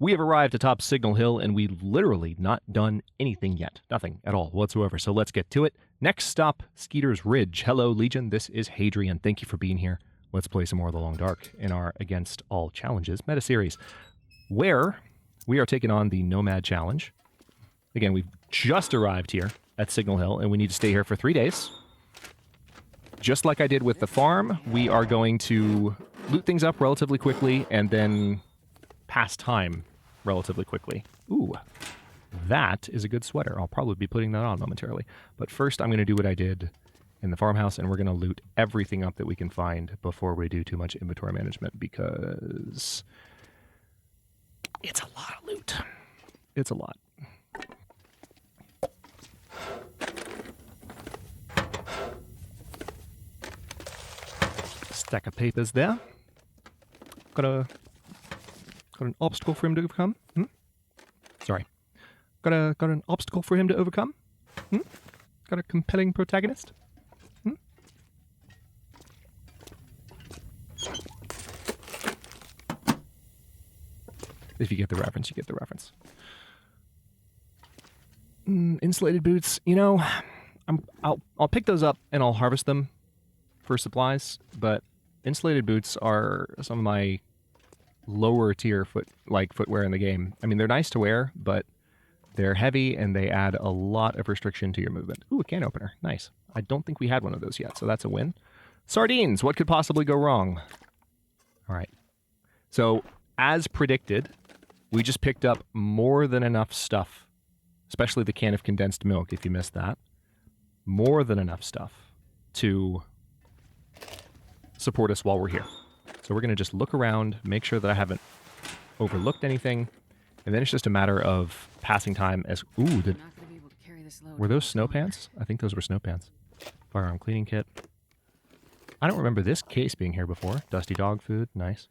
We have arrived atop Signal Hill, and we've literally not done anything yet. Nothing at all whatsoever. So let's get to it. Next stop, Skeeter's Ridge. Hello, Legion. This is Hadrian. Thank you for being here. Let's play some more of The Long Dark in our Against All Challenges meta series, where we are taking on the Nomad Challenge. Again, we've just arrived here at Signal Hill, and we need to stay here for 3 days. Just like I did with the farm, we are going to loot things up relatively quickly and then pass time relatively quickly. Ooh, that is a good sweater. I'll probably be putting that on momentarily. But first, I'm going to do what I did in the farmhouse, and we're going to loot everything up that we can find before we do too much inventory management, because it's a lot of loot. It's a lot. Stack of papers there. Got an obstacle for him to overcome. Sorry. Got an obstacle for him to overcome. Got a compelling protagonist. If you get the reference, you get the reference. Insulated boots. You know, I'll pick those up and I'll harvest them for supplies, but insulated boots are some of my lower tier footwear in the game. I mean, they're nice to wear, but they're heavy and they add a lot of restriction to your movement. Ooh, a can opener. Nice. I don't think we had one of those yet, so that's a win. Sardines. What could possibly go wrong? All right. So, as predicted, we just picked up more than enough stuff, especially the can of condensed milk, if you missed that. More than enough stuff to support us while we're here. So we're going to just look around, make sure that I haven't overlooked anything, and then it's just a matter of passing time as... Ooh, were those snow pants? I think those were snow pants. Firearm cleaning kit. I don't remember this case being here before. Dusty dog food, nice.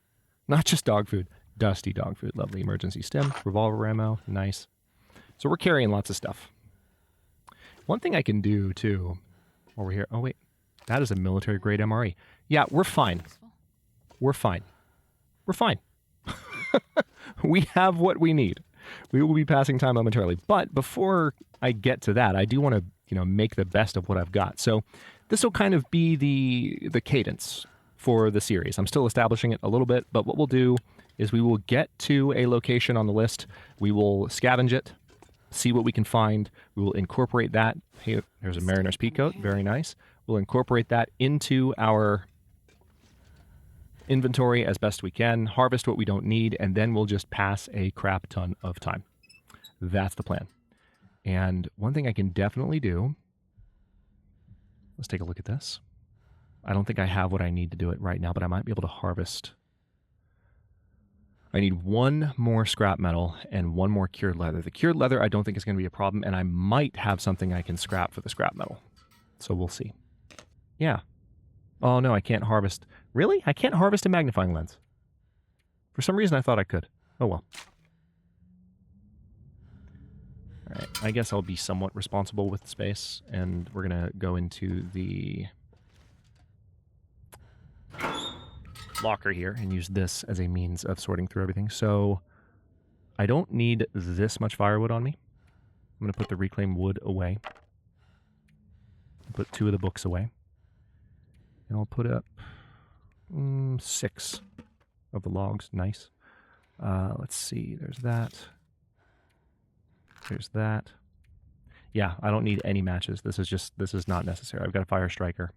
Not just dog food, dusty dog food. Lovely. Emergency stim, revolver ammo, nice. So we're carrying lots of stuff. One thing I can do, too, while we're here... Oh, wait. That is a military-grade MRE. Yeah, we're fine. We're fine. We're fine. We have what we need. We will be passing time momentarily. But before I get to that, I do want to, make the best of what I've got. So this will kind of be the cadence for the series. I'm still establishing it a little bit, but what we'll do is we will get to a location on the list. We will scavenge it, see what we can find. We will incorporate that. Hey, there's a Mariner's Peacoat. Very nice. We'll incorporate that into our inventory as best we can, harvest what we don't need, and then we'll just pass a crap ton of time. That's the plan. And one thing I can definitely do, let's take a look at this. I don't think I have what I need to do it right now, but I might be able to harvest. I need one more scrap metal and one more cured leather. The cured leather I don't think is going to be a problem, and I might have something I can scrap for the scrap metal. So we'll see. Yeah. Oh no, I can't harvest. Really? I can't harvest a magnifying lens. For some reason I thought I could. Oh well. Alright, I guess I'll be somewhat responsible with space, and we're going to go into the locker here and use this as a means of sorting through everything. So I don't need this much firewood on me. I'm going to put the reclaimed wood away. Put 2 of the books away. And I'll put up 6 of the logs. Nice. Let's see. There's that. There's that. Yeah, I don't need any matches. This is not necessary. I've got a fire striker.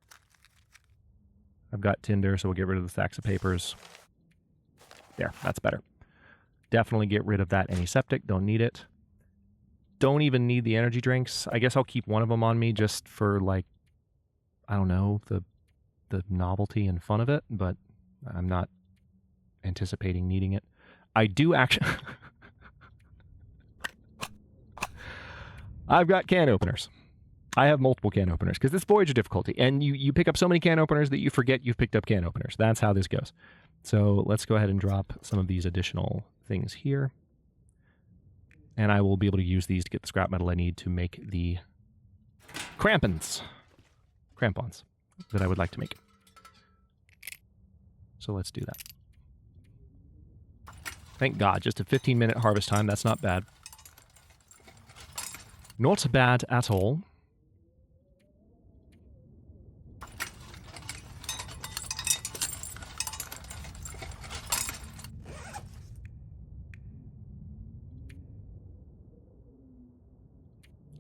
I've got tinder, so we'll get rid of the stacks of papers. There, that's better. Definitely get rid of that antiseptic. Don't need it. Don't even need the energy drinks. I guess I'll keep one of them on me just for, like, I don't know, the novelty and fun of it, but I'm not anticipating needing it. I do actually... I've got can openers. I have multiple can openers, because it's Voyager difficulty, and you pick up so many can openers that you forget you've picked up can openers. That's how this goes. So let's go ahead and drop some of these additional things here. And I will be able to use these to get the scrap metal I need to make the crampons that I would like to make. So let's do that. Thank God, just a 15-minute harvest time. That's not bad. Not bad at all.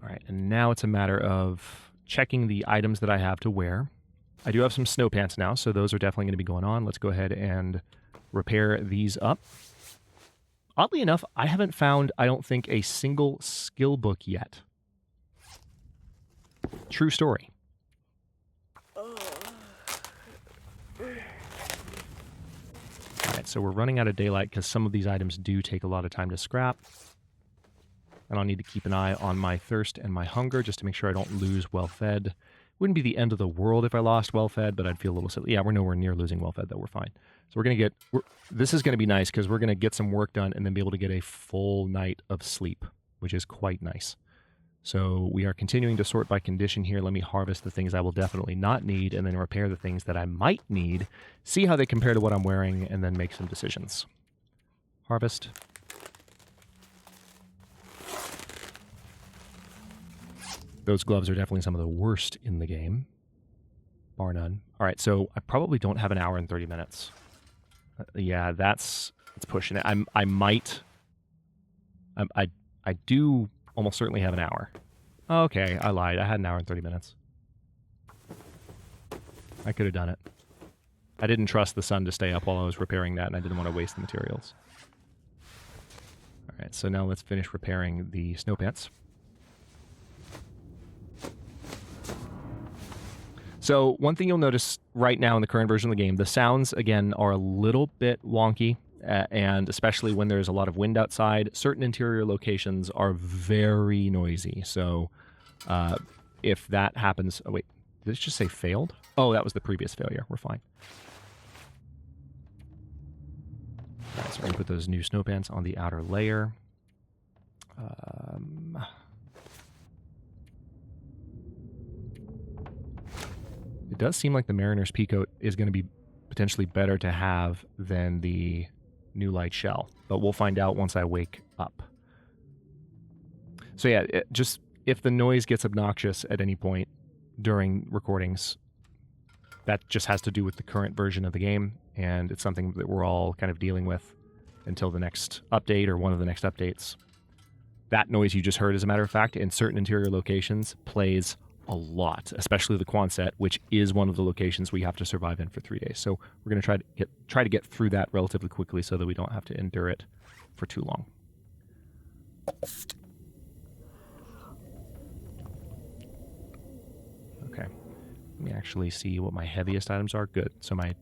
All right, and now it's a matter of checking the items that I have to wear. I do have some snow pants now, so those are definitely going to be going on. Let's go ahead and repair these up. Oddly enough, I haven't found, I don't think, a single skill book yet. True story. Alright, so we're running out of daylight because some of these items do take a lot of time to scrap. And I'll need to keep an eye on my thirst and my hunger just to make sure I don't lose well-fed. Wouldn't be the end of the world if I lost well-fed, but I'd feel a little silly. Yeah, we're nowhere near losing well-fed, though. We're fine. So we're going to this is going to be nice because we're going to get some work done and then be able to get a full night of sleep, which is quite nice. So we are continuing to sort by condition here. Let me harvest the things I will definitely not need and then repair the things that I might need, see how they compare to what I'm wearing, and then make some decisions. Harvest. Those gloves are definitely some of the worst in the game, bar none. All right, so I probably don't have an hour and 30 minutes. Yeah, it's pushing it. I do almost certainly have an hour. Okay, I lied. I had an hour and 30 minutes. I could have done it. I didn't trust the sun to stay up while I was repairing that, and I didn't want to waste the materials. All right, so now let's finish repairing the snow pants. So one thing you'll notice right now in the current version of the game, the sounds, again, are a little bit wonky, and especially when there's a lot of wind outside, certain interior locations are very noisy. So if that happens... Oh, wait. Did it just say failed? Oh, that was the previous failure. We're fine. All right, so we're going to put those new snow pants on the outer layer. It does seem like the Mariner's Peacoat is going to be potentially better to have than the new light shell, but we'll find out once I wake up. So yeah, just if the noise gets obnoxious at any point during recordings, that just has to do with the current version of the game, and it's something that we're all kind of dealing with until the next update or one of the next updates. That noise you just heard, as a matter of fact, in certain interior locations plays a lot, especially the Quonset, which is one of the locations we have to survive in for 3 days. So we're going to try to get through that relatively quickly so that we don't have to endure it for too long. Okay, let me actually see what my heaviest items are. Good. So my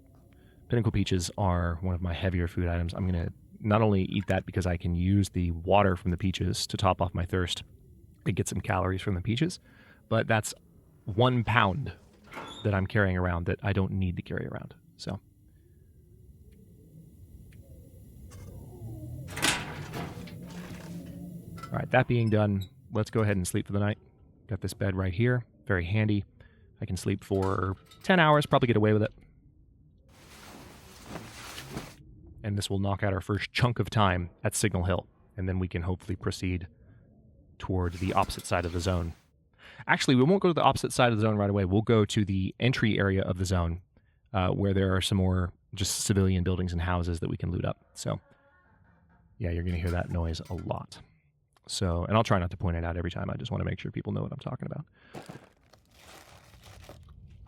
pinnacle peaches are one of my heavier food items. I'm going to not only eat that because I can use the water from the peaches to top off my thirst and get some calories from the peaches, but that's 1 pound that I'm carrying around that I don't need to carry around. So, all right, that being done, let's go ahead and sleep for the night. Got this bed right here, very handy. I can sleep for 10 hours, probably get away with it. And this will knock out our first chunk of time at Signal Hill, and then we can hopefully proceed toward the opposite side of the zone. Actually, we won't go to the opposite side of the zone right away. We'll go to the entry area of the zone, where there are some more just civilian buildings and houses that we can loot up. So, yeah, you're going to hear that noise a lot. So, and I'll try not to point it out every time. I just want to make sure people know what I'm talking about.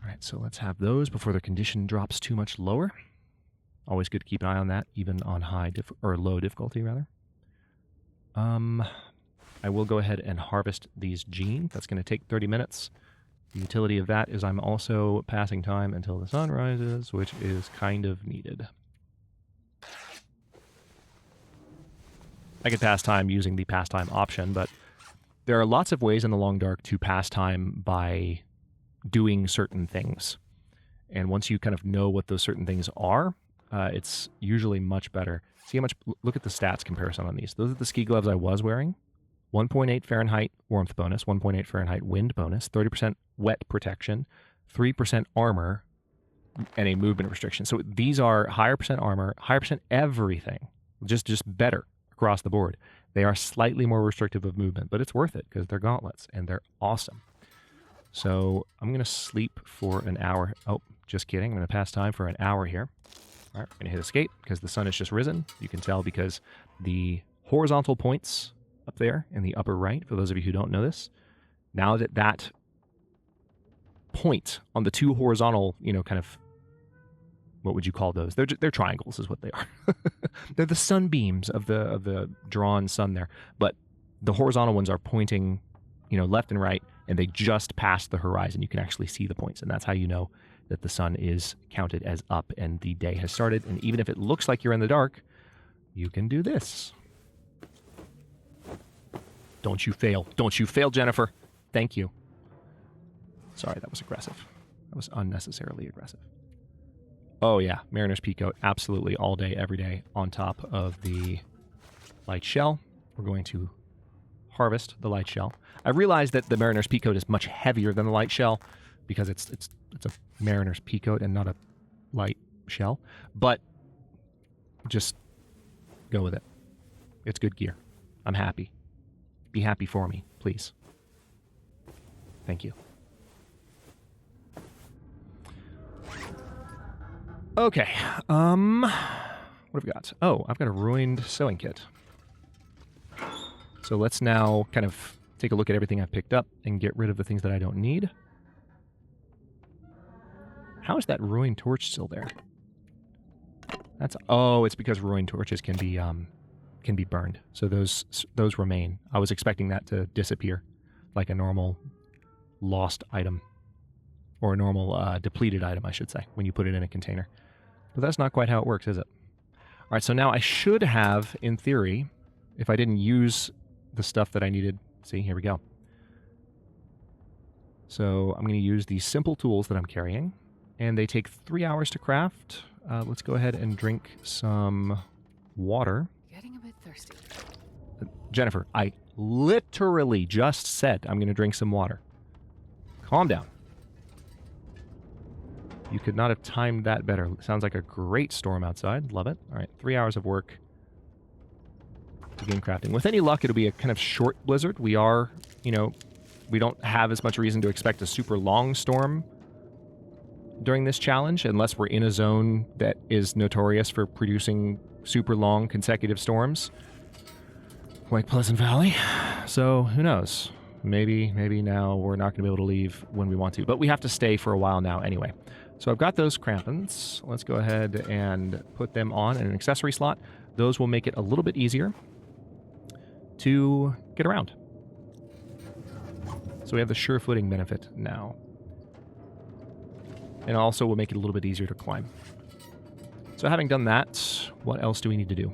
All right, so let's have those before the condition drops too much lower. Always good to keep an eye on that, even on low difficulty, rather. I will go ahead and harvest these gene. That's going to take 30 minutes. The utility of that is I'm also passing time until the sun rises, which is kind of needed. I could pass time using the pastime option, but there are lots of ways in the Long Dark to pass time by doing certain things. And once you kind of know what those certain things are, it's usually much better. See how much, look at the stats comparison on these. Those are the ski gloves I was wearing. 1.8 Fahrenheit warmth bonus, 1.8 Fahrenheit wind bonus, 30% wet protection, 3% armor, and a movement restriction. So these are higher percent armor, higher percent everything just better across the board. They are slightly more restrictive of movement, but it's worth it because they're gauntlets and they're awesome. So I'm going to sleep for an hour. Oh, just kidding. I'm going to pass time for an hour here. All right, we're going to hit escape because the sun has just risen. You can tell because the horizontal points up there in the upper right, for those of you who don't know this, now that that point on the two horizontal, kind of, what would you call those? They're triangles is what they are. They're the sunbeams of the drawn sun there. But the horizontal ones are pointing, left and right, and they just passed the horizon. You can actually see the points, and that's how you know that the sun is counted as up and the day has started. And even if it looks like you're in the dark, you can do this. Don't you fail. Don't you fail, Jennifer. Thank you. Sorry, that was aggressive. That was unnecessarily aggressive. Oh yeah, Mariner's Peacoat, absolutely all day, every day, on top of the light shell. We're going to harvest the light shell. I realized that the Mariner's Peacoat is much heavier than the light shell because it's a Mariner's Peacoat and not a light shell, but just go with it. It's good gear. I'm happy. Be happy for me, please. Thank you. Okay, what have we got? Oh, I've got a ruined sewing kit. So let's now kind of take a look at everything I've picked up and get rid of the things that I don't need. How is that ruined torch still there? It's because ruined torches can be burned. So those remain. I was expecting that to disappear like a normal lost item. Or a normal depleted item, I should say, when you put it in a container. But that's not quite how it works, is it? All right, so now I should have, in theory, if I didn't use the stuff that I needed... See, here we go. So I'm going to use these simple tools that I'm carrying, and they take 3 hours to craft. Let's go ahead and drink some water. Getting a bit thirsty. Jennifer, I literally just said I'm going to drink some water. Calm down. You could not have timed that better. Sounds like a great storm outside. Love it. All right, 3 hours of work. Begin crafting. With any luck, it'll be a kind of short blizzard. We are, we don't have as much reason to expect a super long storm during this challenge, unless we're in a zone that is notorious for producing super long consecutive storms, like Pleasant Valley. So, who knows? Maybe now we're not going to be able to leave when we want to. But we have to stay for a while now anyway. So I've got those crampons. Let's go ahead and put them on in an accessory slot. Those will make it a little bit easier to get around. So we have the sure footing benefit now. And also will make it a little bit easier to climb. So having done that, what else do we need to do?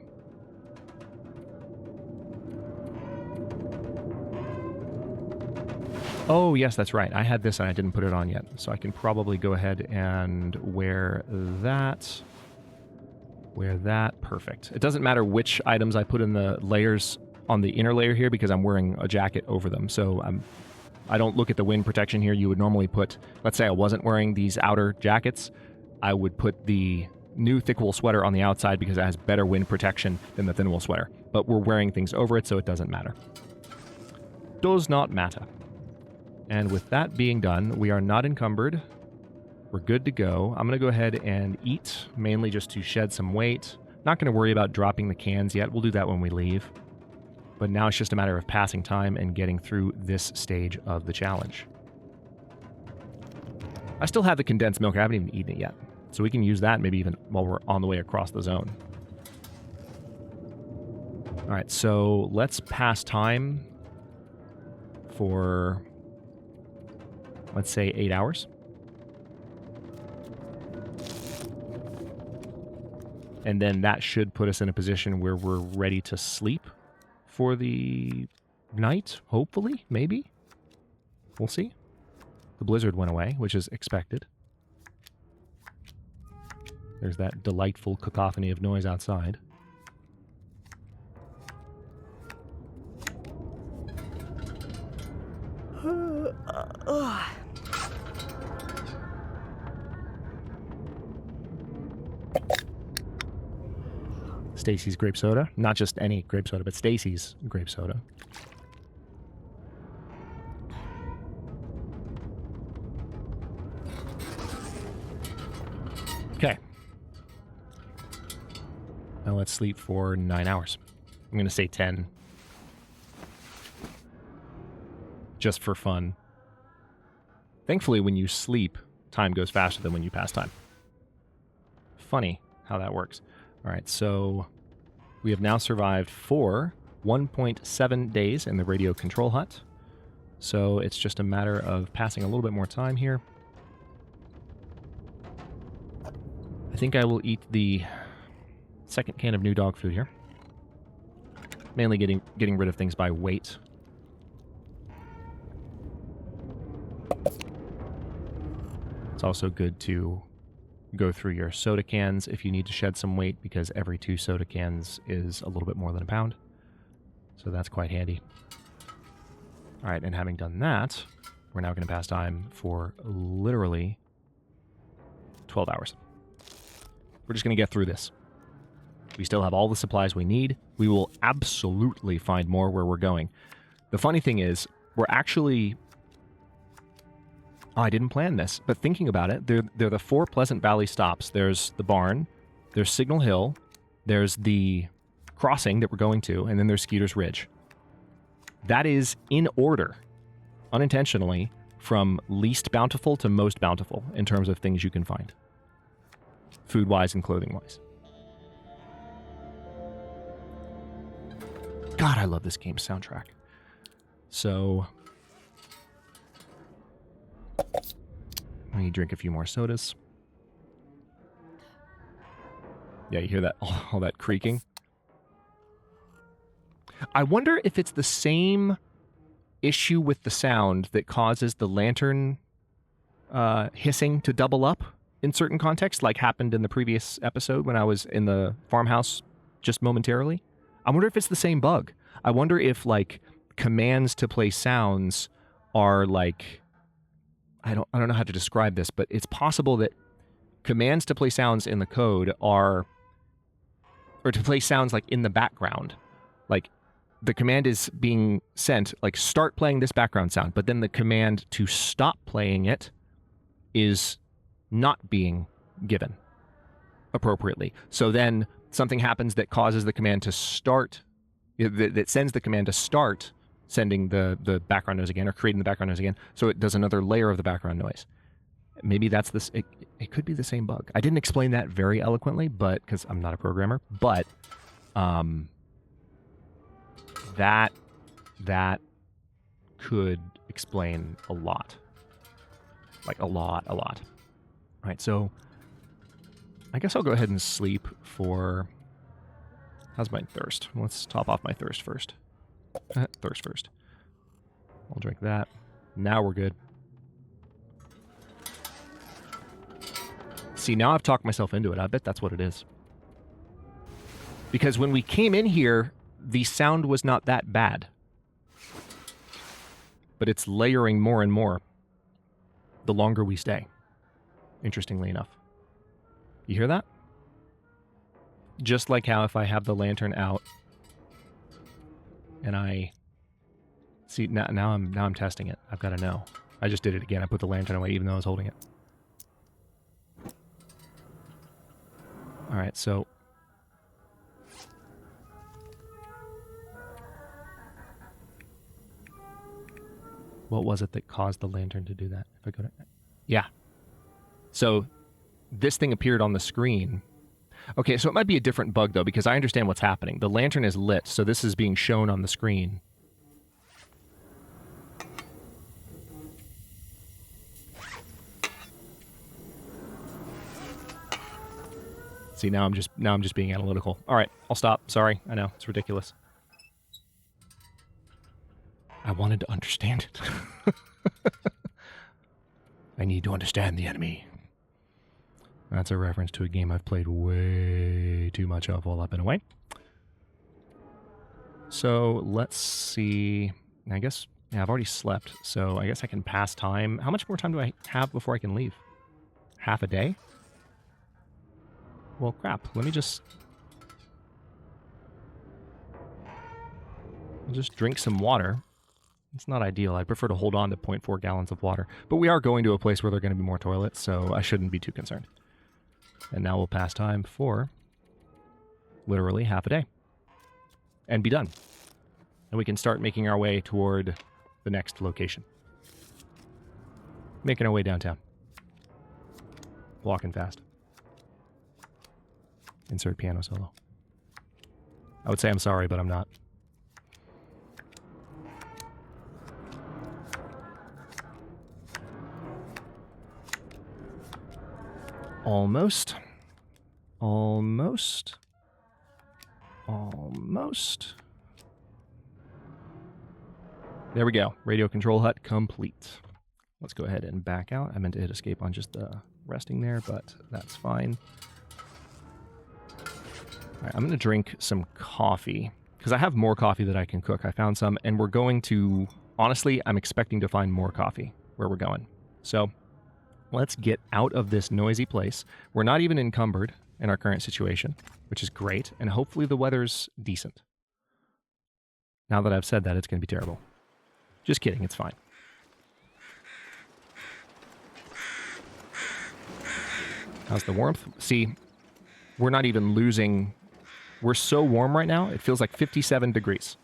Oh, yes, that's right. I had this and I didn't put it on yet. So I can probably go ahead and wear that. Wear that. Perfect. It doesn't matter which items I put in the layers on the inner layer here because I'm wearing a jacket over them. So I don't look at the wind protection here. You would normally put, let's say I wasn't wearing these outer jackets, I would put the new thick wool sweater on the outside because it has better wind protection than the thin wool sweater. But we're wearing things over it, so it doesn't matter. Does not matter. And with that being done, we are not encumbered. We're good to go. I'm going to go ahead and eat, mainly just to shed some weight. Not going to worry about dropping the cans yet. We'll do that when we leave. But now it's just a matter of passing time and getting through this stage of the challenge. I still have the condensed milk. I haven't even eaten it yet. So we can use that maybe even while we're on the way across the zone. All right, so let's pass time for, let's say, 8 hours. And then that should put us in a position where we're ready to sleep for the night, hopefully, maybe. We'll see. The blizzard went away, which is expected. There's that delightful cacophony of noise outside. Stacy's grape soda. Not just any grape soda, but Stacy's grape soda. Okay. Now let's sleep for 9 hours. I'm going to say 10. Just for fun. Thankfully, when you sleep, time goes faster than when you pass time. Funny how that works. All right, so we have now survived for 1.7 days in the radio control hut. So it's just a matter of passing a little bit more time here. I think I will eat the second can of new dog food here. Mainly getting rid of things by weight. It's also good to go through your soda cans if you need to shed some weight, because every 2 soda cans is a little bit more than a pound. So that's quite handy. All right, and having done that, we're now going to pass time for literally 12 hours. We're just going to get through this. We still have all the supplies we need. We will absolutely find more where we're going. The funny thing is, we're actually... Oh, I didn't plan this, but thinking about it, they're the 4 Pleasant Valley stops. There's the barn, there's Signal Hill, there's the crossing that we're going to, and then there's Skeeter's Ridge. That is in order, unintentionally, from least bountiful to most bountiful in terms of things you can find. Food-wise and clothing-wise. God, I love this game's soundtrack. So... let me drink a few more sodas. Yeah, you hear that, all that creaking? I wonder if it's the same issue with the sound that causes the lantern hissing to double up in certain contexts, like happened in the previous episode when I was in the farmhouse just momentarily. I wonder if it's the same bug. I wonder if, like, commands to play sounds are like... I don't know how to describe this, but it's possible that commands to play sounds in the code are... or to play sounds, like, in the background. Like, the command is being sent, like, start playing this background sound, but then the command to stop playing it is not being given appropriately. So then something happens that causes the command to start... that sends the command to start sending the background noise again, or creating the background noise again, so it does another layer of the background noise. Maybe that's this... It could be the same bug. I didn't explain that very eloquently, but... because I'm not a programmer, but... that could explain a lot. Like, a lot. All right, so... I guess I'll go ahead and sleep for... How's my thirst? Let's top off my thirst first. Thirst first. I'll drink that. Now we're good. See, now I've talked myself into it. I bet that's what it is. Because when we came in here, the sound was not that bad. But it's layering more and more the longer we stay. Interestingly enough. You hear that? Just like how if I have the lantern out and I see now I'm testing it. I've got to know. I just did it again. I put the lantern away even though I was holding it. All right, so what was it that caused the lantern to do that? If I go to... Yeah. So this thing appeared on the screen. Okay, so it might be a different bug, though, because I understand what's happening. The lantern is lit, so this is being shown on the screen. See, now I'm just being analytical. All right, I'll stop. Sorry, I know, it's ridiculous. I wanted to understand it. I need to understand the enemy. That's a reference to a game I've played way too much of while I've been away. So let's see. I guess, yeah, I've already slept, so I guess I can pass time. How much more time do I have before I can leave? Half a day? Well, crap. Let me just I'll just drink some water. It's not ideal. I'd prefer to hold on to 0.4 gallons of water. But we are going to a place where there are going to be more toilets, so I shouldn't be too concerned. And now we'll pass time for literally half a day. And be done. And we can start making our way toward the next location. Making our way downtown. Walking fast. Insert piano solo. I would say I'm sorry, but I'm not. Almost. Almost. Almost. There we go. Radio control hut complete. Let's go ahead and back out. I meant to hit escape on just resting there, but that's fine. All right, I'm going to drink some coffee because I have more coffee that I can cook. I found some, and we're going to... Honestly, I'm expecting to find more coffee where we're going. So let's get out of this noisy place. We're not even encumbered in our current situation, which is great, and hopefully the weather's decent. Now that I've said that, it's going to be terrible. Just kidding, it's fine. How's the warmth? See, we're not even losing... We're so warm right now, it feels like 57 degrees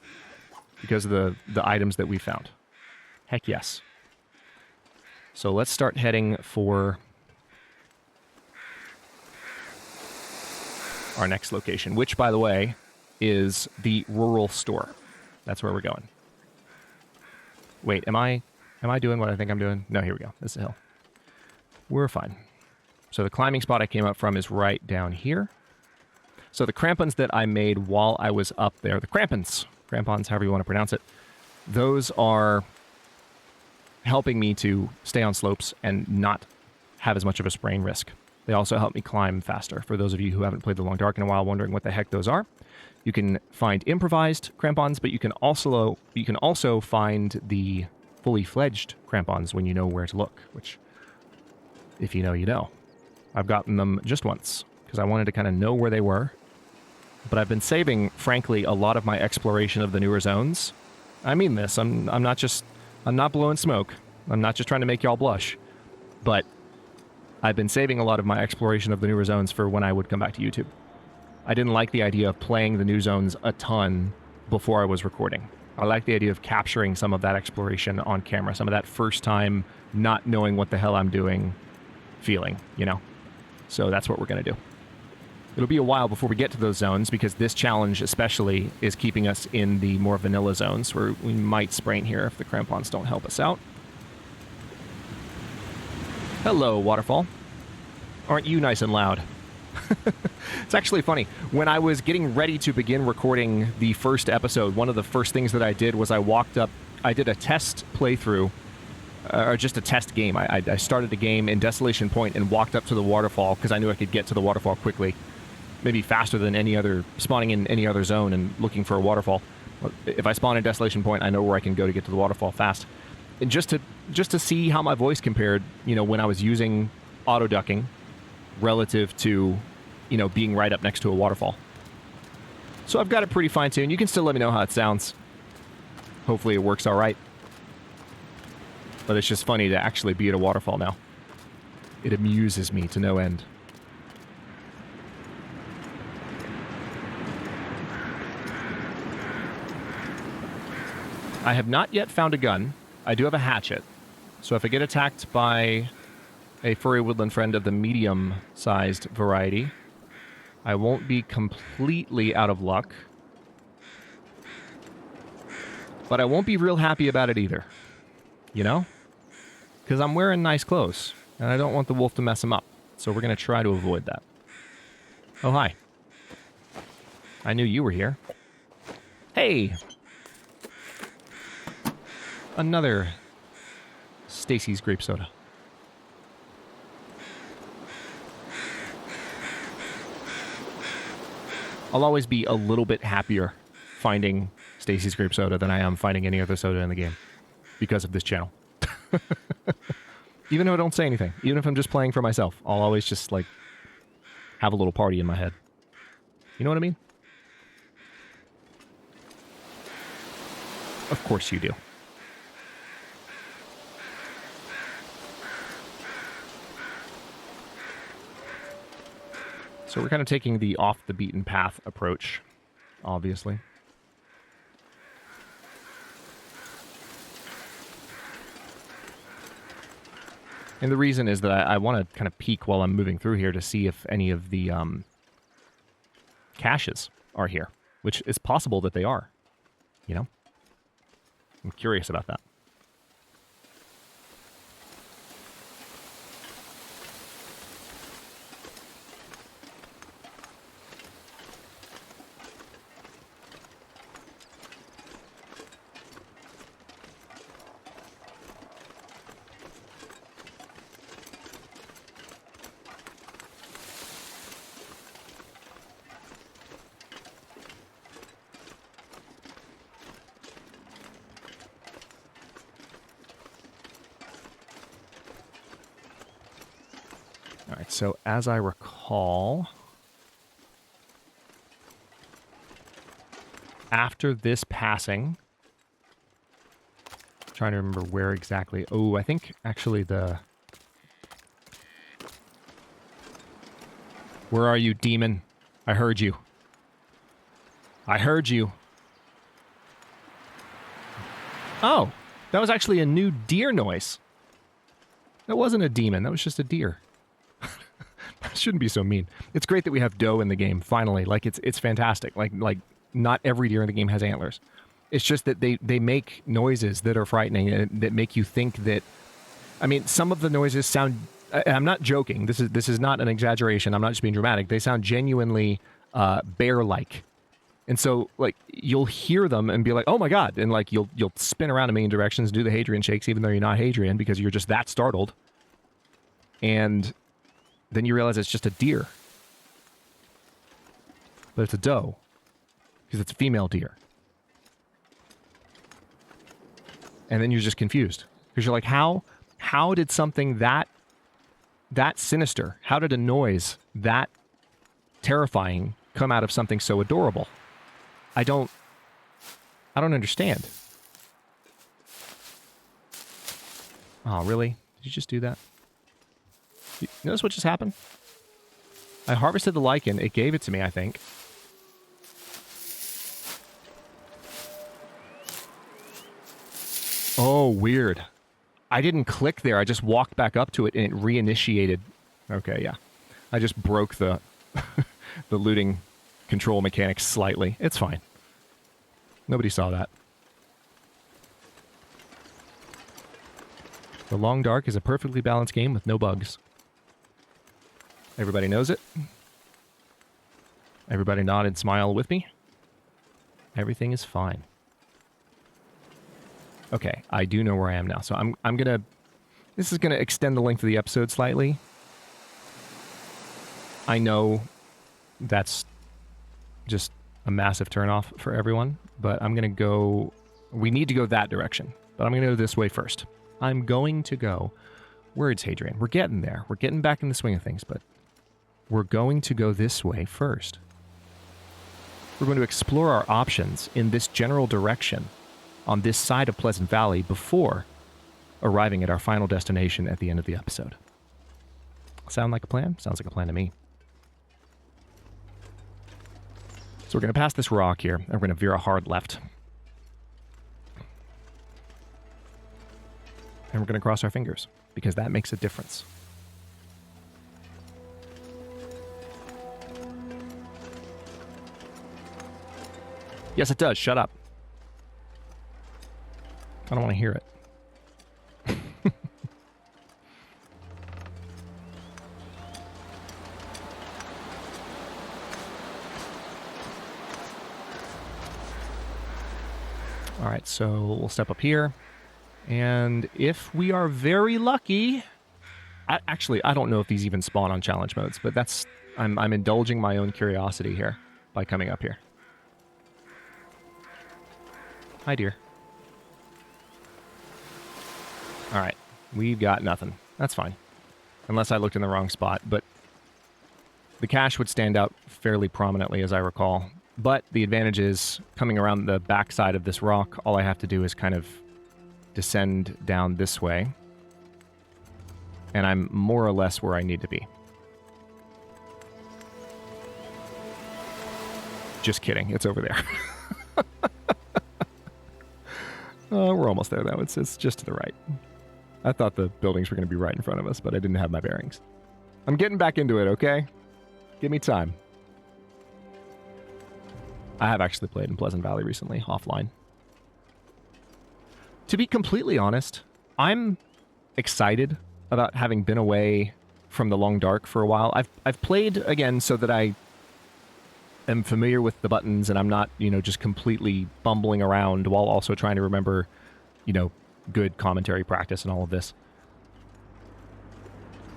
because of the items that we found. Heck yes. So let's start heading for our next location, which, by the way, is the rural store. That's where we're going. Wait, am I doing what I think I'm doing? No, here we go. This is a hill. We're fine. So the climbing spot I came up from is right down here. So the crampons that I made while I was up there, the crampons, however you want to pronounce it, those are helping me to stay on slopes and not have as much of a sprain risk. They also help me climb faster. For those of you who haven't played The Long Dark in a while, wondering what the heck those are, you can find improvised crampons, but you can also find the fully fledged crampons when you know where to look, which, if you know, you know. I've gotten them just once because I wanted to kind of know where they were. But I've been saving, frankly, a lot of my exploration of the newer zones. I mean this. I'm not blowing smoke. I'm not just trying to make y'all blush. But I've been saving a lot of my exploration of the newer zones for when I would come back to YouTube. I didn't like the idea of playing the new zones a ton before I was recording. I like the idea of capturing some of that exploration on camera, some of that first time not knowing what the hell I'm doing feeling, you know? So that's what we're going to do. It'll be a while before we get to those zones because this challenge especially is keeping us in the more vanilla zones where we might sprain here if the crampons don't help us out. Hello, waterfall. Aren't you nice and loud? It's actually funny. When I was getting ready to begin recording the first episode, one of the first things that I did was I walked up, I did a test playthrough, or just a test game. I started a game in Desolation Point and walked up to the waterfall because I knew I could get to the waterfall quickly. Maybe faster than spawning in any other zone and looking for a waterfall. If I spawn in Desolation Point, I know where I can go to get to the waterfall fast. And just to see how my voice compared, you know, when I was using auto ducking relative to, you know, being right up next to a waterfall. So I've got it pretty fine-tuned. You can still let me know how it sounds. Hopefully it works all right. But it's just funny to actually be at a waterfall now. It amuses me to no end. I have not yet found a gun. I do have a hatchet. So if I get attacked by a furry woodland friend of the medium-sized variety, I won't be completely out of luck. But I won't be real happy about it either. You know? Because I'm wearing nice clothes, and I don't want the wolf to mess them up. So we're going to try to avoid that. Oh, hi. I knew you were here. Hey! Another Stacy's grape soda. I'll always be a little bit happier finding Stacy's grape soda than I am finding any other soda in the game because of this channel. Even though I don't say anything, even if I'm just playing for myself, I'll always just like have a little party in my head. You know what I mean? Of course you do. So we're kind of taking the off-the-beaten-path approach, obviously. And the reason is that I want to kind of peek while I'm moving through here to see if any of the caches are here, which is possible that they are, you know? I'm curious about that. Alright, so as I recall, after this passing, I'm trying to remember where exactly. Oh, I think actually the... Where are you, demon? I heard you. I heard you. Oh, that was actually a new deer noise. That wasn't a demon, that was just a deer. Shouldn't be so mean. It's great that we have doe in the game, finally. Like, it's fantastic. Like not every deer in the game has antlers. It's just that they make noises that are frightening and that make you think that... I mean, some of the noises sound... I'm not joking. This is not an exaggeration. I'm not just being dramatic. They sound genuinely bear-like. And so, like, you'll hear them and be like, oh my god, and like you'll spin around a million directions, do the Hadrian shakes, even though you're not Hadrian, because you're just that startled. And then you realize it's just a deer. But it's a doe. Because it's a female deer. And then you're just confused. Because you're like, how did something that sinister, how did a noise that terrifying come out of something so adorable? I don't understand. Oh, really? Did you just do that? You notice what just happened? I harvested the lichen. It gave it to me, I think. Oh, weird. I didn't click there. I just walked back up to it and it reinitiated. Okay, yeah. I just broke the the looting control mechanics slightly. It's fine. Nobody saw that. The Long Dark is a perfectly balanced game with no bugs. Everybody knows it. Everybody nod and smile with me. Everything is fine. Okay, I do know where I am now. So I'm gonna... This is gonna extend the length of the episode slightly. I know that's just a massive turnoff for everyone, but I'm gonna go... We need to go that direction, but I'm gonna go this way first. I'm going to go... Words, Hadrian. We're getting there. We're getting back in the swing of things, but we're going to go this way first. We're going to explore our options in this general direction on this side of Pleasant Valley before arriving at our final destination at the end of the episode. Sound like a plan? Sounds like a plan to me. So we're going to pass this rock here, and we're going to veer a hard left. And we're going to cross our fingers, because that makes a difference. Yes, it does. Shut up. I don't want to hear it. All right, so we'll step up here. And if we are very lucky... Actually, I don't know if these even spawn on challenge modes, but that's... I'm indulging my own curiosity here by coming up here. Hi, dear. Alright, we've got nothing. That's fine. Unless I looked in the wrong spot, but the cache would stand out fairly prominently, as I recall. But the advantage is coming around the backside of this rock, all I have to do is kind of descend down this way. And I'm more or less where I need to be. Just kidding. It's over there. We're almost there, though. It's just to the right. I thought the buildings were going to be right in front of us, but I didn't have my bearings. I'm getting back into it, okay? Give me time. I have actually played in Pleasant Valley recently, offline. To be completely honest, I'm excited about having been away from the Long Dark for a while. I've played again so that I am familiar with the buttons and I'm not, just completely bumbling around while also trying to remember, good commentary practice and all of this.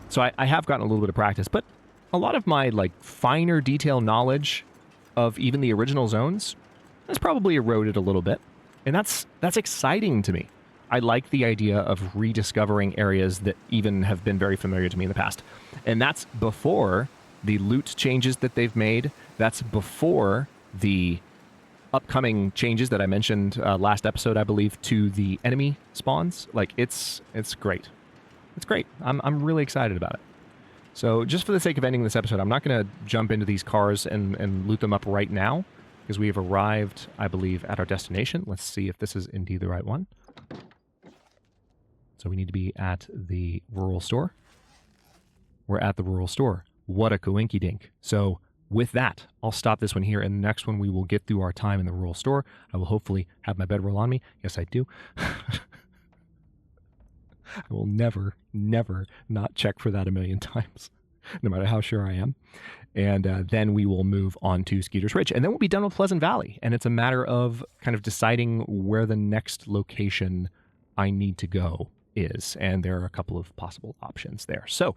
So I have gotten a little bit of practice, but a lot of my finer detail knowledge of even the original zones has probably eroded a little bit. And that's exciting to me. I like the idea of rediscovering areas that even have been very familiar to me in the past. And that's before the loot changes that they've made. That's before the upcoming changes that I mentioned last episode, I believe, to the enemy spawns. It's great. It's great. I'm really excited about it. So just for the sake of ending this episode, I'm not going to jump into these cars and loot them up right now, because we have arrived, I believe, at our destination. Let's see if this is indeed the right one. So we need to be at the rural store. We're at the rural store. What a coinky-dink. So with that, I'll stop this one here, and the next one we will get through our time in the rural store. I will hopefully have my bedroll on me. Yes, I do. I will never, never not check for that a million times, no matter how sure I am. And then we will move on to Skeeter's Ridge. And then we'll be done with Pleasant Valley. And it's a matter of kind of deciding where the next location I need to go is. And there are a couple of possible options there. So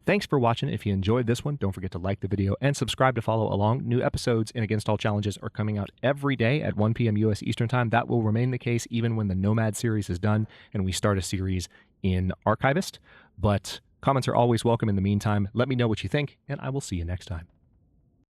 thanks for watching. If you enjoyed this one, don't forget to like the video and subscribe to follow along. New episodes in Against All Challenges are coming out every day at 1 p.m. U.S. Eastern Time. That will remain the case even when the Nomad series is done and we start a series in Archivist. But comments are always welcome in the meantime. Let me know what you think, and I will see you next time.